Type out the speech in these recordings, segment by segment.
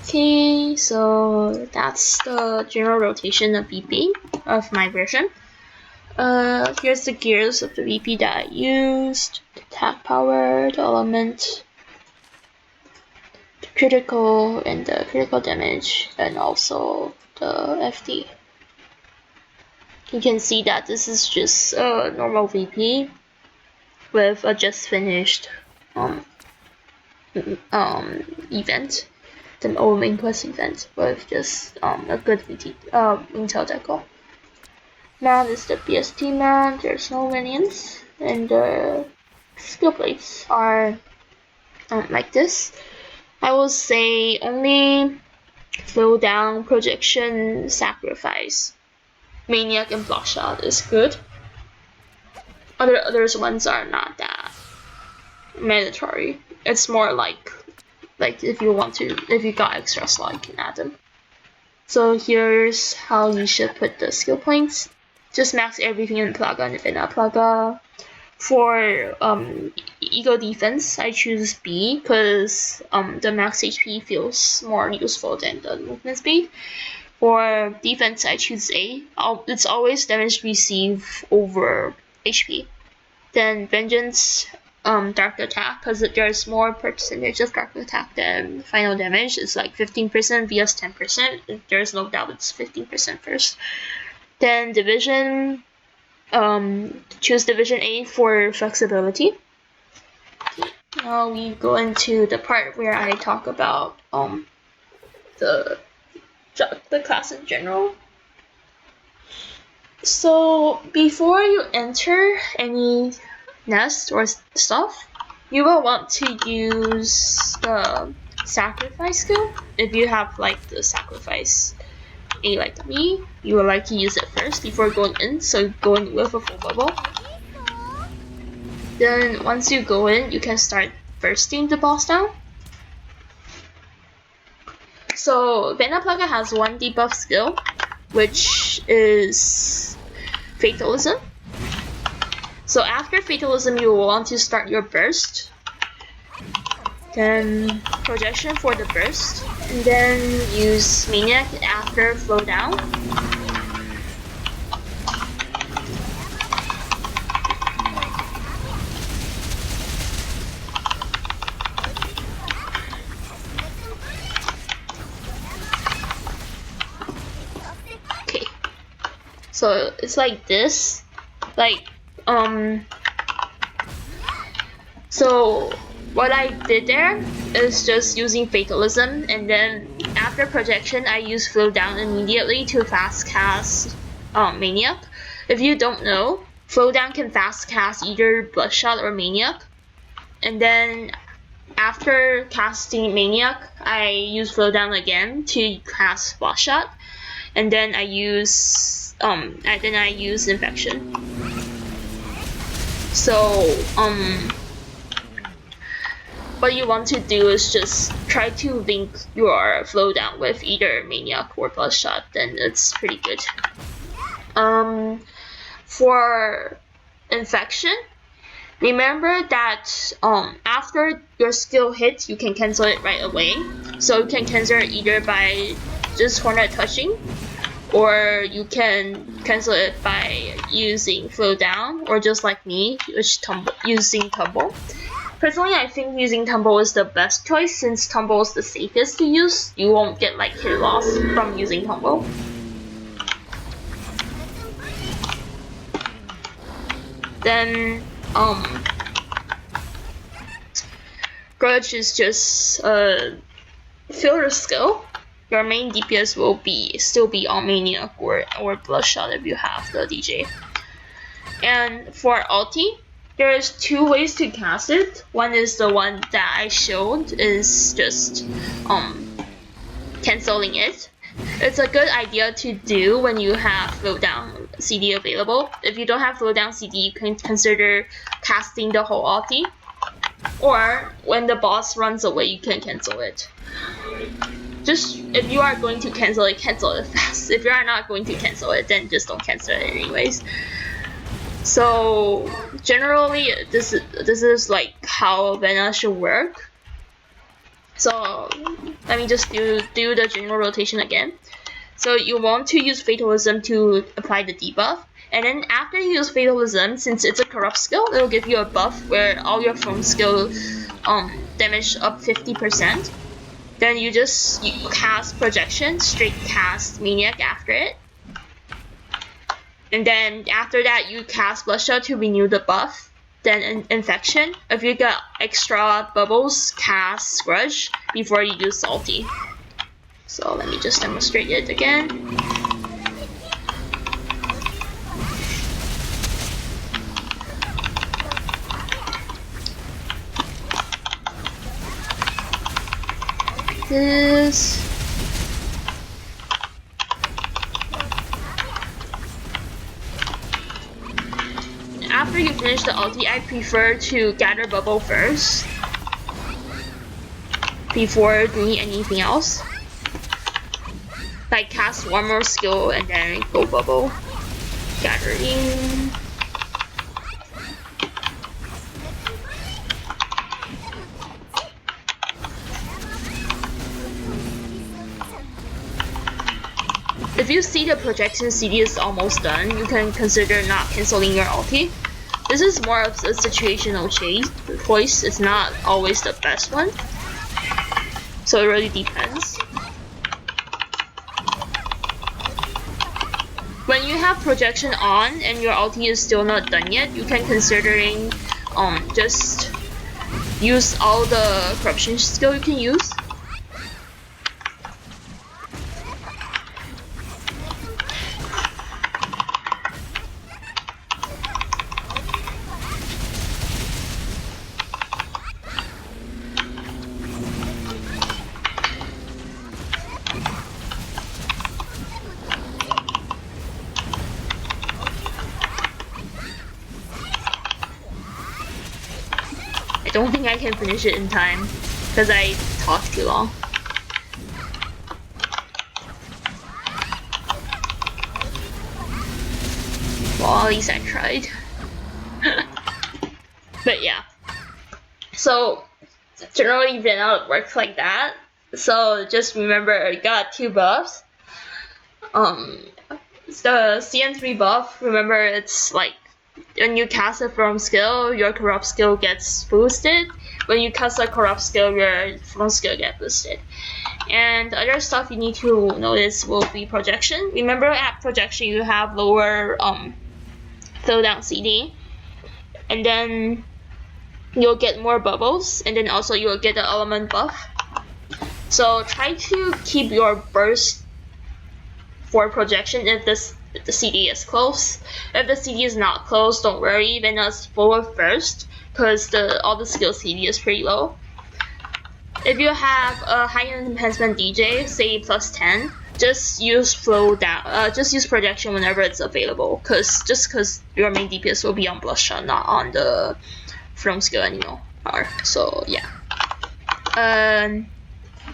Okay, so that's the general rotation of VP of my version. Here's the gears of the VP that I used: the attack power, the element, the critical, and the critical damage, and also the FD. You can see that this is just a normal VP with a just finished event, the old main quest event with just a good Intel deco. Mount is the BST mount, there's no minions, and the skill plates are like this. I will say only slow down, projection, sacrifice, maniac, and blockshot is good. Others ones are not that mandatory. It's more like if you got extra slot, you can add them. So here's how you should put the skill points. Just max everything in Plaga and Vena. Plaga. For ego defense, I choose B because the max HP feels more useful than the movement speed. For defense, I choose A. It's always damage received over HP. Then vengeance, dark attack, because there's more percentage of dark attack than final damage. It's like 15% vs 10%. There's no doubt it's 15% first. Then division, choose division A for flexibility. Okay, now we go into the part where I talk about the class in general. So before you enter any nest or stuff, you will want to use the sacrifice skill. If you have like the sacrifice A like me, you would like to use it first before going in, so going with a full bubble. Then once you go in, you can start bursting the boss down. So Vena Plaga has one debuff skill, which is Fatalism. So after Fatalism, you will want to start your burst. Then projection for the burst, and then use Maniac after flow down. Okay, so it's like this, so what I did there is just using Fatalism, and then after projection I use flow down immediately to fast cast Maniac. If you don't know, flow down can fast cast either Bloodshot or Maniac, and then after casting Maniac I use flow down again to cast Bloodshot, and then I use Infection. So what you want to do is just try to link your flow down with either Maniac or Bloodshot, then it's pretty good. For Infection, remember that after your skill hits, you can cancel it right away. So you can cancel it either by just corner touching, or you can cancel it by using flow down, or just like me, using tumble. Personally, I think using tumble is the best choice since tumble is the safest to use. You won't get like hit loss from using tumble. Then grudge is just filler skill. Your main DPS will still be on Maniac or Bloodshot if you have the DJ. And for ulti, there's two ways to cast it. One is the one that I showed, is just canceling it. It's a good idea to do when you have flow down CD available. If you don't have flow down CD, you can consider casting the whole ulti. Or when the boss runs away, you can cancel it. Just if you are going to cancel it fast. If you are not going to cancel it, then just don't cancel it anyways. So generally, this is like how Vena should work. So let me just do the general rotation again. So you want to use Fatalism to apply the debuff, and then after you use Fatalism, since it's a corrupt skill, it will give you a buff where all your from skill damage up 50%. Then you cast Projection, straight cast Maniac after it. And then after that you cast Bloodshot to renew the buff. Then Infection. If you got extra bubbles, cast Grudge before you use Salty. So let me just demonstrate it again. This. After you finish the ulti, I prefer to gather bubble first before doing anything else. Like cast one more skill and then go bubble gathering. If you see the projection CD is almost done, you can consider not cancelling your ulti. This is more of a situational choice. It's not always the best one. So it really depends. When you have projection on and your ulti is still not done yet, you can considering just use all the corruption skill you can use. I don't think I can finish it in time because I talked too long. Well, at least I tried. But yeah. So generally Vena works like that. So just remember I got 2 buffs. The CN3 buff, remember it's like when you cast a from skill, your corrupt skill gets boosted. When you cast a corrupt skill, your from skill gets boosted. And the other stuff you need to notice will be projection. Remember at projection you have lower slowdown CD, and then you'll get more bubbles, and then also you'll get the element buff. So try to keep your burst for projection if the CD is close. If the CD is not close, don't worry, Vena's forward first because all the skill CD is pretty low. If you have a high enhancement DJ, say +10, just use flow down. Just use projection whenever it's available, because your main DPS will be on Bloodshot, not on the from skill anymore. So yeah.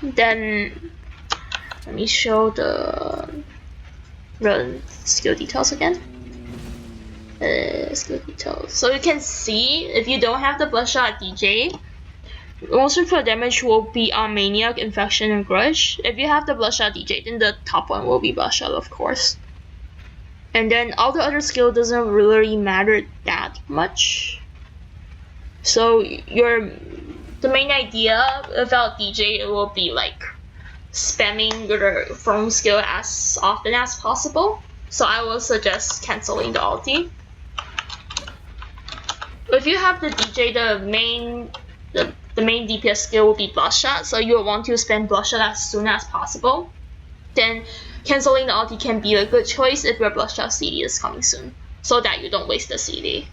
Then let me show the skill details again. Skill details. So you can see if you don't have the Bloodshot DJ, most of your damage will be on Maniac, Infection, and Grudge. If you have the Bloodshot DJ, then the top one will be Bloodshot, of course. And then all the other skill doesn't really matter that much. So the main idea without DJ, it will be like spamming your from skill as often as possible. So I will suggest canceling the ulti. If you have the DJ, the main DPS skill will be Bloodshot, so you will want to spam Bloodshot as soon as possible. Then canceling the ulti can be a good choice if your Bloodshot CD is coming soon, so that you don't waste the CD.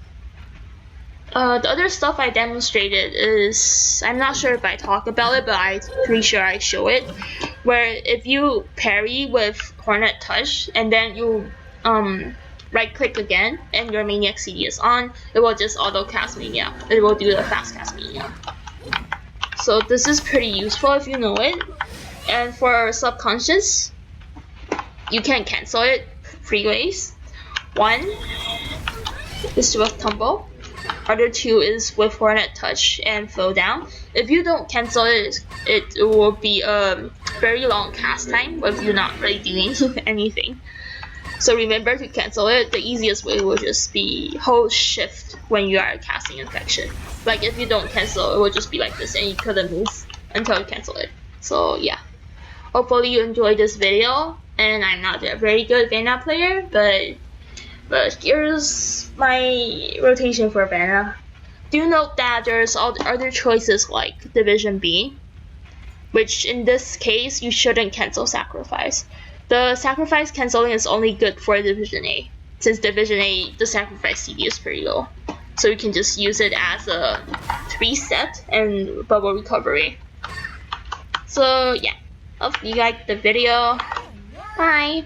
The other stuff I demonstrated is, I'm not sure if I talk about it, but I'm pretty sure I show it, where if you parry with Hornet Touch and then you right click again and your Maniac CD is on, it will just auto cast Maniac. It will do the fast cast Maniac. So this is pretty useful if you know it. And for subconscious, you can cancel it 3 ways. One is with Tumble. other two is with Hornet Touch and Flow Down. If you don't cancel it, it will be a very long cast time with you not really doing anything. So remember to cancel it. The easiest way will just be hold shift when you are casting Infection. Like if you don't cancel, it will just be like this and you couldn't move until you cancel it. So yeah. Hopefully you enjoyed this video, and I'm not a very good Vena player, but here's my rotation for Vena. Do note that there's other choices like Division B, which in this case you shouldn't cancel Sacrifice. The Sacrifice canceling is only good for Division A, since Division A the Sacrifice CD is pretty low. So you can just use it as a reset and bubble recovery. So yeah, hope you liked the video. Bye!